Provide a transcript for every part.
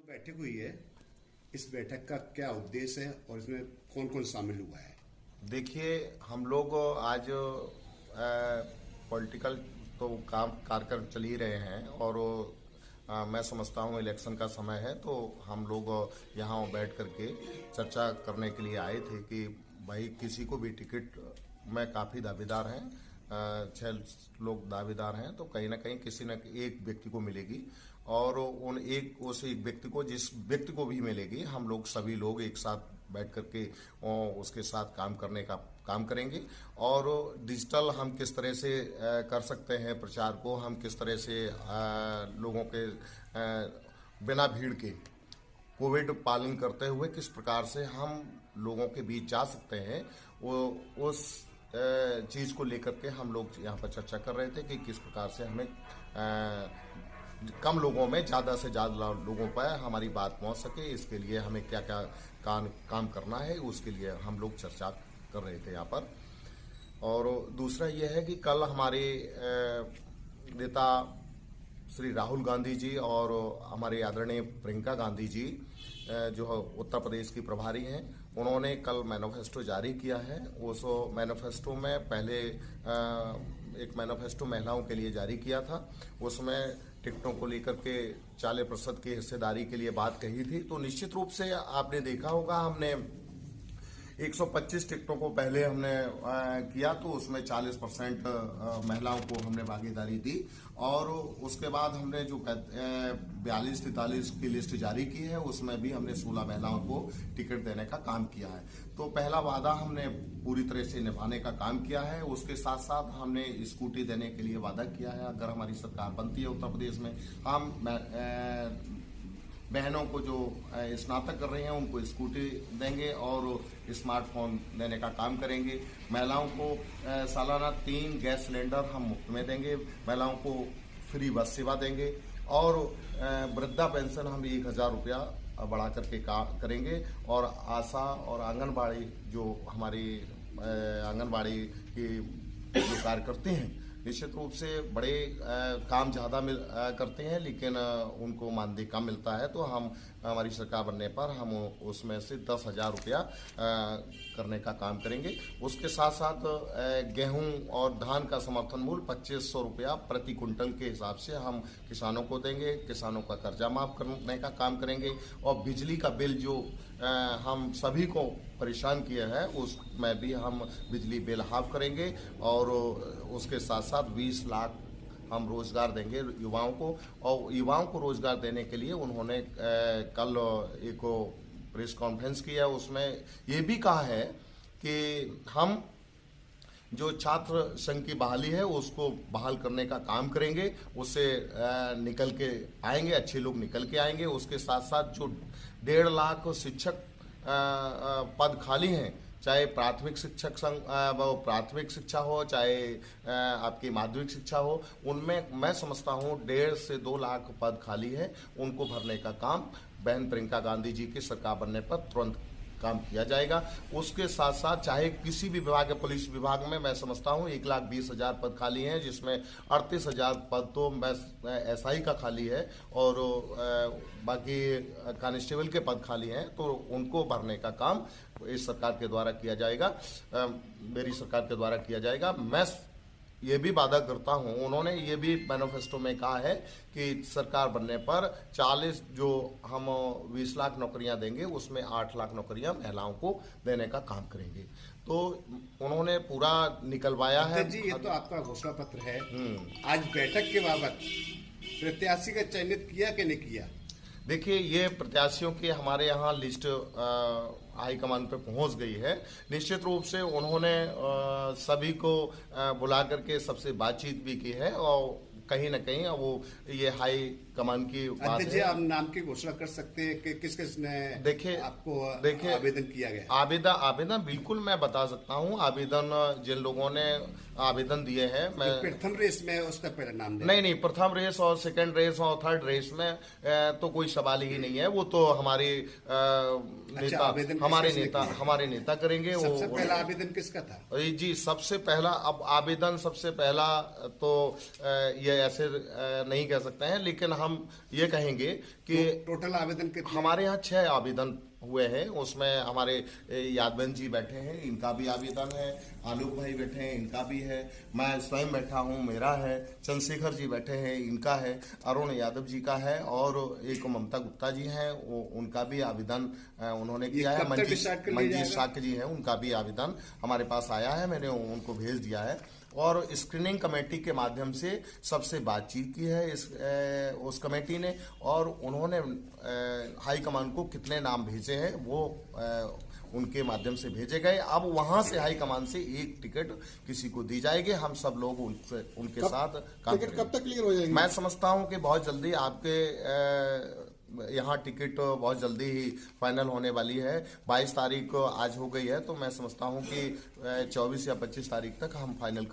बैठक हुई है, इस बैठक का क्या उद्देश्य है और इसमें कौन कौन शामिल हुआ है? देखिए, हम लोग आज पॉलिटिकल तो काम कार्यक्रम चल ही रहे हैं और मैं समझता हूँ इलेक्शन का समय है, तो हम लोग यहाँ बैठ करके चर्चा करने के लिए आए थे कि भाई किसी को भी टिकट में काफ़ी दावेदार हैं, 6 लोग दावेदार हैं, तो कहीं ना कहीं किसी न एक व्यक्ति को मिलेगी और उस एक व्यक्ति को, जिस व्यक्ति को भी मिलेगी, हम लोग सभी लोग एक साथ बैठ करके उसके साथ काम करने का काम करेंगे और डिजिटल हम किस तरह से कर सकते हैं, प्रचार को हम किस तरह से लोगों के बिना भीड़ के कोविड पालन करते हुए किस प्रकार से हम लोगों के बीच जा सकते हैं, वो उस चीज़ को लेकर के हम लोग यहाँ पर चर्चा कर रहे थे कि किस प्रकार से हमें कम लोगों में ज़्यादा से ज़्यादा लोगों पर हमारी बात पहुँच सके, इसके लिए हमें क्या क्या काम करना है, उसके लिए हम लोग चर्चा कर रहे थे यहाँ पर। और दूसरा यह है कि कल हमारे नेता श्री राहुल गांधी जी और हमारे आदरणीय प्रियंका गांधी जी जो उत्तर प्रदेश की प्रभारी हैं, उन्होंने कल मैनिफेस्टो जारी किया है। उस मैनिफेस्टो में पहले एक मैनिफेस्टो महिलाओं के लिए जारी किया था, उसमें टिकटों को लेकर के 40% की हिस्सेदारी के लिए बात कही थी। तो निश्चित रूप से आपने देखा होगा, हमने 125 टिकटों को पहले हमने किया, तो उसमें 40% महिलाओं को हमने भागीदारी दी और उसके बाद हमने जो 42-43 की लिस्ट जारी की है, उसमें भी हमने 16 महिलाओं को टिकट देने का काम किया है। तो पहला वादा हमने पूरी तरह से निभाने का काम किया है। उसके साथ साथ हमने स्कूटी देने के लिए वादा किया है। अगर हमारी सरकार बनती है उत्तर प्रदेश में, हम बहनों को जो स्नातक कर रही हैं उनको स्कूटी देंगे और स्मार्टफोन देने का काम करेंगे। महिलाओं को सालाना 3 गैस सिलेंडर हम मुफ्त में देंगे, महिलाओं को फ्री बस सेवा देंगे और वृद्धा पेंशन हम 1000 रुपया बढ़ा करके करेंगे। और आशा और आंगनबाड़ी जो हमारी आंगनबाड़ी की जो कार्यकर्ती हैं, निश्चित रूप से बड़े काम ज़्यादा करते हैं, लेकिन उनको मानदेय कम मिलता है। तो हम हमारी सरकार बनने पर हम उसमें से 10,000 रुपया करने का काम करेंगे। उसके साथ साथ गेहूं और धान का समर्थन मूल्य 2500 रुपया प्रति कुंटल के हिसाब से हम किसानों को देंगे। किसानों का कर्जा माफ करने का काम करेंगे और बिजली का बिल जो हम सभी को परेशान किया है, उसमें भी हम बिजली बिल हाफ करेंगे और उसके साथ साथ 20 लाख हम रोजगार देंगे युवाओं को। और युवाओं को रोजगार देने के लिए उन्होंने कल एक प्रेस कॉन्फ्रेंस किया, उसमें ये भी कहा है कि हम जो छात्र संघ की बहाली है उसको बहाल करने का काम करेंगे, उससे निकल के आएंगे, अच्छे लोग निकल के आएंगे। उसके साथ साथ जो 1.5 लाख शिक्षक पद खाली हैं, चाहे प्राथमिक शिक्षक संघ प्राथमिक शिक्षा हो, चाहे आपकी माध्यमिक शिक्षा हो, उनमें मैं समझता हूँ 1.5 से 2 लाख पद खाली है, उनको भरने का काम बहन प्रियंका गांधी जी की सरकार बनने पर तुरंत काम किया जाएगा। उसके साथ साथ चाहे किसी भी विभाग, पुलिस विभाग में मैं समझता हूँ 1,20,000 पद खाली हैं, जिसमें 38,000 पद तो SI का खाली है और बाकी कांस्टेबल के पद खाली हैं, तो उनको भरने का काम इस सरकार के द्वारा किया जाएगा, मेरी सरकार के द्वारा किया जाएगा। मैं ये भी वादा करता हूँ, उन्होंने ये भी मैनिफेस्टो में कहा है कि सरकार बनने पर 40 जो हम 20 लाख नौकरियां देंगे, उसमें 8 लाख नौकरियां महिलाओं को देने का काम करेंगे। तो उन्होंने पूरा निकलवाया है जी। ये तो आपका घोषणा पत्र है। आज बैठक के बाबत प्रत्याशी का चयनित किया कि नहीं किया? देखिए, ये प्रत्याशियों की हमारे यहाँ लिस्ट हाईकमान पे पहुंच गई है। निश्चित रूप से उन्होंने सभी को बुला करके सबसे बातचीत भी की है और कहीं ना कहीं वो ये हाई कमान की बात है। आप नाम की घोषणा कर सकते हैं कि किस किस ने आपको आवेदन किया गया? आवेदन बिल्कुल मैं बता सकता हूँ। आवेदन जिन लोगों ने आवेदन दिए हैं, मैं प्रथम रेस में उसका पहला नाम नहीं, प्रथम रेस और सेकंड रेस और थर्ड रेस में तो कोई सवाल ही नहीं है। वो तो हमारे हमारे नेता करेंगे। सबसे पहला आवेदन किसका था? जी, सबसे पहला अब आवेदन सबसे पहला तो ये ऐसे नहीं कह सकते हैं, लेकिन हम ये कहेंगे कि टोटल आवेदन के हमारे यहाँ 6 आवेदन हुए हैं। उसमें हमारे यादवन जी बैठे हैं, इनका भी आवेदन है। आलोक भाई बैठे हैं, इनका भी है। मैं स्वयं बैठा हूँ, मेरा है। चंद्रशेखर जी बैठे हैं, इनका है। अरुण यादव जी का है, और एक ममता गुप्ता जी हैं, वो उनका भी आवेदन उन्होंने किया है। मंजीत शाक्य जी हैं, उनका भी आवेदन हमारे पास आया है, मैंने उनको भेज दिया है। और स्क्रीनिंग कमेटी के माध्यम से सबसे बातचीत की है उस कमेटी ने, और उन्होंने हाईकमान को कितने नाम भेजे हैं वो उनके माध्यम से भेजे गए। अब वहां से हाईकमान से एक टिकट किसी को दी जाएगी। हम सब लोग उनके साथ काम करेंगे। कब तक क्लियर हो जाएगी? मैं समझता हूं कि बहुत जल्दी आपके यहाँ टिकट बहुत जल्दी ही फाइनल होने वाली है। 22 तारीख आज हो गई है, तो मैं समझता हूँ कि 24 या 25 तारीख तक हम फाइनल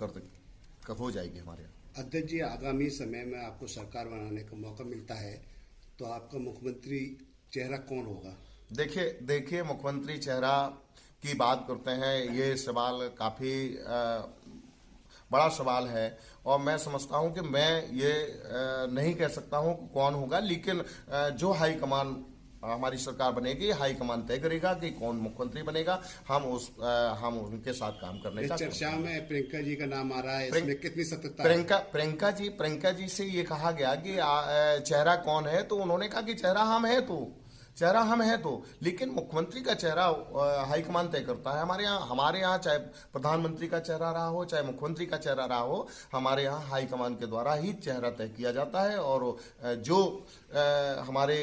हो जाएगी हमारे यहाँ। अध्यक्ष जी, आगामी समय में आपको सरकार बनाने का मौका मिलता है तो आपका मुख्यमंत्री चेहरा कौन होगा? देखिए मुख्यमंत्री चेहरा की बात करते हैं, ये सवाल काफी बड़ा सवाल है, और मैं समझता हूं कि मैं ये नहीं कह सकता हूं कि कौन होगा, लेकिन जो हाईकमान हमारी सरकार बनेगी, हाईकमान तय करेगा कि कौन मुख्यमंत्री बनेगा। हम उनके साथ काम करने का चर्चा में प्रियंका जी का नाम आ रहा है, इसमें कितनी सत्यता है? प्रियंका जी से ये कहा गया कि चेहरा कौन है, तो उन्होंने कहा कि चेहरा हम है तो, लेकिन मुख्यमंत्री का चेहरा हाईकमान तय करता है। हमारे यहाँ चाहे प्रधानमंत्री का चेहरा रहा हो, चाहे मुख्यमंत्री का चेहरा रहा हो, हमारे यहाँ हाईकमान के द्वारा ही चेहरा तय किया जाता है। और जो हमारे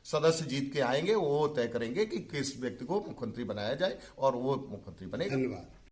सदस्य जीत के आएंगे वो तय करेंगे कि किस व्यक्ति को मुख्यमंत्री बनाया जाए, और वो मुख्यमंत्री बनेगा। धन्यवाद।